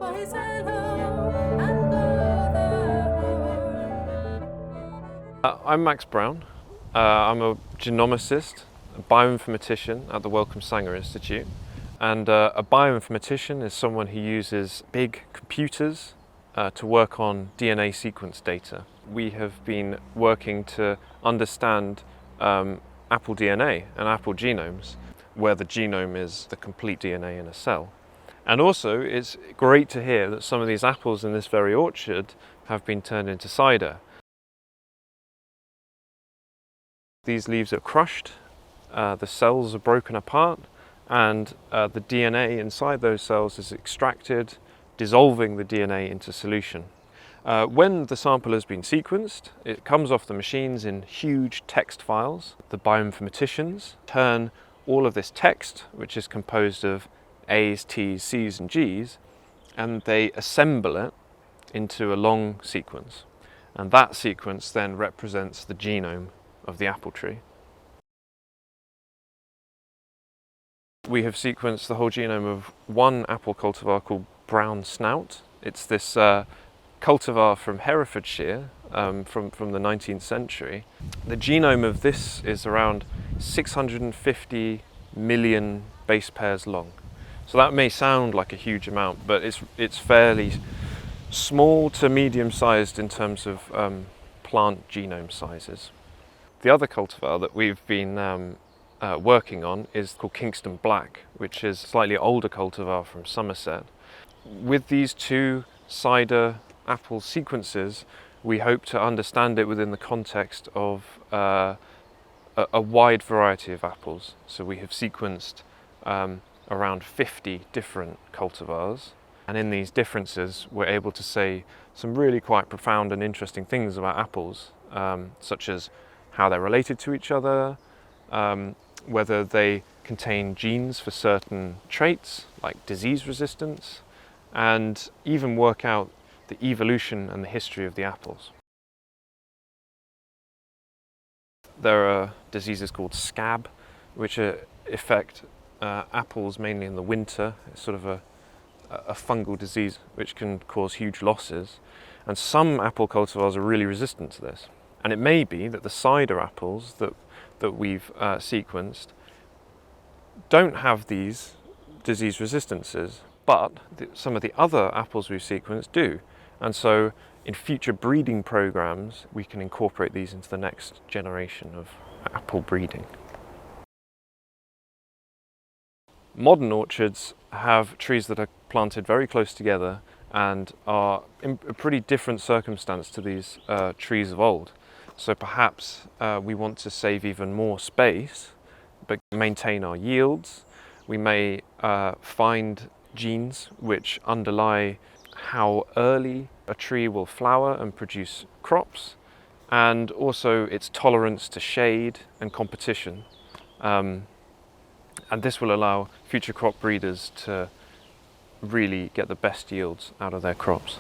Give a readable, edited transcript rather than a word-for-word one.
I'm Max Brown. I'm a genomicist, a bioinformatician at the Wellcome Sanger Institute. And a bioinformatician is someone who uses big computers to work on DNA sequence data. We have been working to understand apple DNA and apple genomes, where the genome is the complete DNA in a cell. And also, it's great to hear that some of these apples in this very orchard have been turned into cider. These leaves are crushed, the cells are broken apart, and the DNA inside those cells is extracted, dissolving the DNA into solution. When the sample has been sequenced, it comes off the machines in huge text files. The bioinformaticians turn all of this text, which is composed of A's, T's, C's and G's, and they assemble it into a long sequence. And that sequence then represents the genome of the apple tree. We have sequenced the whole genome of one apple cultivar called Brown Snout. It's this cultivar from Herefordshire from the 19th century. The genome of this is around 650 million base pairs long. So that may sound like a huge amount, but it's fairly small to medium-sized in terms of plant genome sizes. The other cultivar that we've been working on is called Kingston Black, which is a slightly older cultivar from Somerset. With these two cider apple sequences, we hope to understand it within the context of a wide variety of apples. So we have sequenced around 50 different cultivars, and in these differences we're able to say some really quite profound and interesting things about apples, such as how they're related to each other, whether they contain genes for certain traits like disease resistance, and even work out the evolution and the history of the apples. There are diseases called scab, which affect apples mainly in the winter. It's sort of a fungal disease which can cause huge losses, and some apple cultivars are really resistant to this. And it may be that the cider apples that we've sequenced don't have these disease resistances, but some of the other apples we've sequenced do. And so in future breeding programs, we can incorporate these into the next generation of apple breeding. Modern orchards have trees that are planted very close together and are in a pretty different circumstance to these trees of old. So perhaps we want to save even more space, but maintain our yields. We may find genes which underlie how early a tree will flower and produce crops, and also its tolerance to shade and competition. And this will allow future crop breeders to really get the best yields out of their crops.